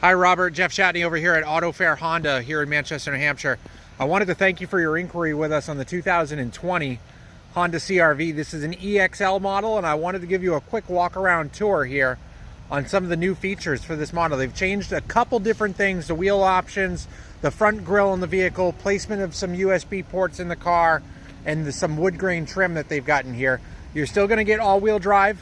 Hi Robert, Jeff Shatney over here at Auto Fair Honda here in Manchester, New Hampshire. I wanted to thank you for your inquiry with us on the 2020 Honda CRV. This is an EXL model, and I wanted to give you a quick walk around tour here on some of the new features for this model. They've changed a couple different things, the wheel options, the front grille in the vehicle, placement of some USB ports in the car, and some wood grain trim that they've gotten here. You're still going to get all-wheel drive.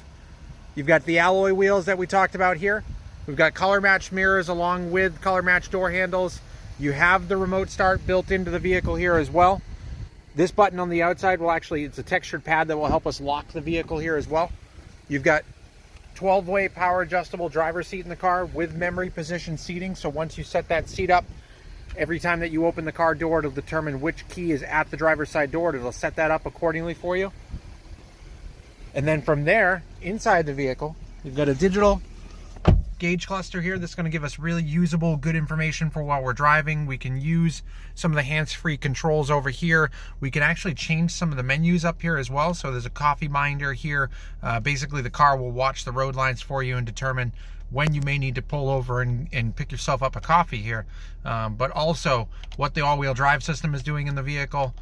You've got the alloy wheels that we talked about here. We've got color matched mirrors along with color matched door handles. You have the remote start built into the vehicle here as well. This button on the outside will actually, it's a textured pad that will help us lock the vehicle here as well. You've got 12-way power adjustable driver's seat in the car with memory position seating. So once you set that seat up, every time that you open the car door, it'll determine which key is at the driver's side door. It'll set that up accordingly for you. And then from there, inside the vehicle, you've got a digital gauge cluster here that's going to give us really usable, good information for while we're driving. We can use some of the hands-free controls over here. We can actually change some of the menus up here as well. So there's a coffee minder here. Basically, the car will watch the road lines for you and determine when you may need to pull over and pick yourself up a coffee here. But also what the all-wheel drive system is doing in the vehicle,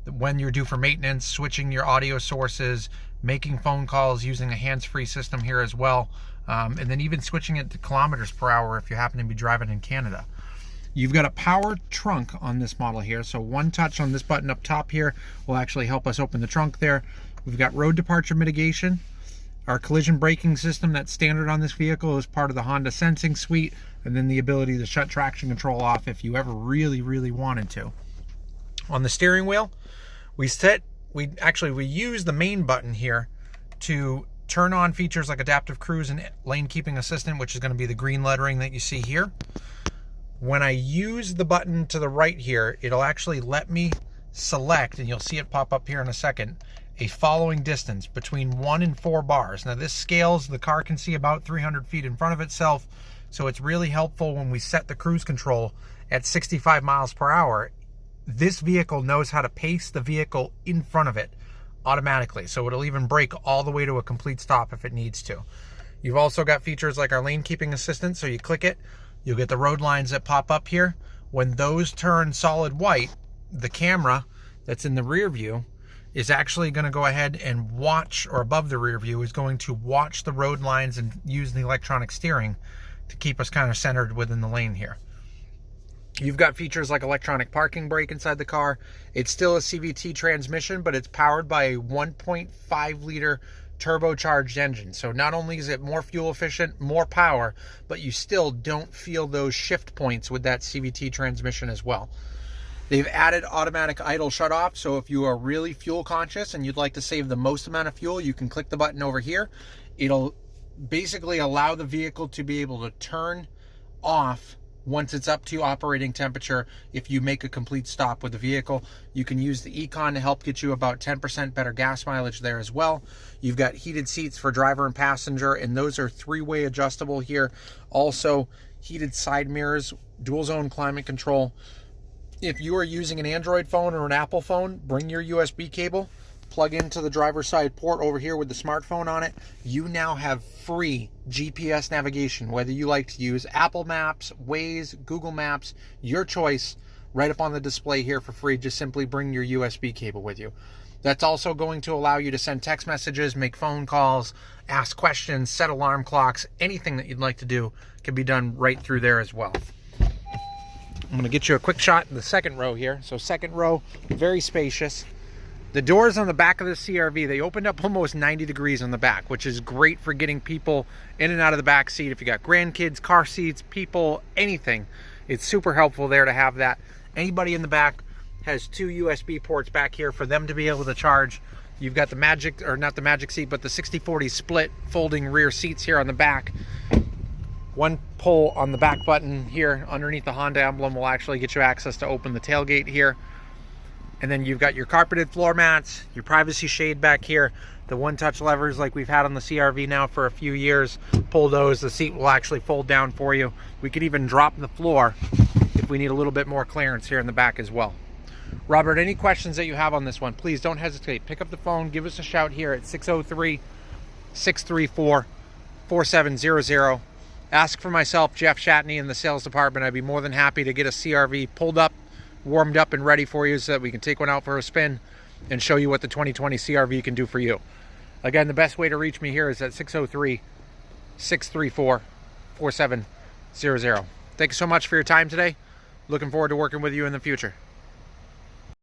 when you're due for maintenance, switching your audio sources, making phone calls using a hands-free system here as well. And then even switching it to kilometers per hour if you happen to be driving in Canada. You've got a power trunk on this model here. So one touch on this button up top here will actually help us open the trunk there. We've got road departure mitigation. Our collision braking system that's standard on this vehicle is part of the Honda Sensing Suite. And then the ability to shut traction control off if you ever really, really wanted to. On the steering wheel, we use the main button here to turn on features like adaptive cruise and lane keeping assistant, which is going to be the green lettering that you see here. When I use the button to the right here, it'll actually let me select, and you'll see it pop up here in a second, a following distance between 1 and 4 bars. Now this scales, the car can see about 300 feet in front of itself, so it's really helpful when we set the cruise control at 65 miles per hour. This vehicle knows how to pace the vehicle in front of it automatically, so it'll even brake all the way to a complete stop if it needs to. You've also got features like our lane keeping assistant, so you click it, you'll get the road lines that pop up here. When those turn solid white, the camera that's in the rear view is actually going to go ahead and watch, or above the rear view is going to watch the road lines and use the electronic steering to keep us kind of centered within the lane here. You've got features like electronic parking brake inside the car. It's still a CVT transmission, but it's powered by a 1.5 liter turbocharged engine. So not only is it more fuel efficient, more power, but you still don't feel those shift points with that CVT transmission as well. They've added automatic idle shut off. So if you are really fuel conscious and you'd like to save the most amount of fuel, you can click the button over here. It'll basically allow the vehicle to be able to turn off once it's up to operating temperature. If you make a complete stop with the vehicle, you can use the Econ to help get you about 10% better gas mileage there as well. You've got heated seats for driver and passenger, and those are 3-way adjustable here. Also, heated side mirrors, dual zone climate control. If you are using an Android phone or an Apple phone, bring your USB cable, plug into the driver's side port over here with the smartphone on it. You now have free GPS navigation, whether you like to use Apple Maps, Waze, Google Maps, your choice, right up on the display here for free. Just simply bring your USB cable with you. That's also going to allow you to send text messages, make phone calls, ask questions, set alarm clocks. Anything that you'd like to do can be done right through there as well. I'm going to get you a quick shot in the second row here. So second row, very spacious. The doors on the back of the CRV, they opened up almost 90 degrees on the back, which is great for getting people in and out of the back seat. If you got grandkids, car seats, people, anything, it's super helpful there to have that. Anybody in the back has 2 USB ports back here for them to be able to charge. You've got the magic, or not the magic seat, but the 60/40 split folding rear seats here on the back. One pull on the back button here underneath the Honda emblem will actually get you access to open the tailgate here. And then you've got your carpeted floor mats, your privacy shade back here, the one-touch levers like we've had on the CRV now for a few years. Pull those, the seat will actually fold down for you. We could even drop the floor if we need a little bit more clearance here in the back as well. Robert, any questions that you have on this one, please don't hesitate. Pick up the phone, give us a shout here at 603-634-4700. ask for myself, Jeff Shatney, in the sales department. I'd be more than happy to get a CRV pulled up, warmed up, and ready for you so that we can take one out for a spin and show you what the 2020 CRV can do for you. Again, the best way to reach me here is at 603-634-4700. Thank you so much for your time today. Looking forward to working with you in the future.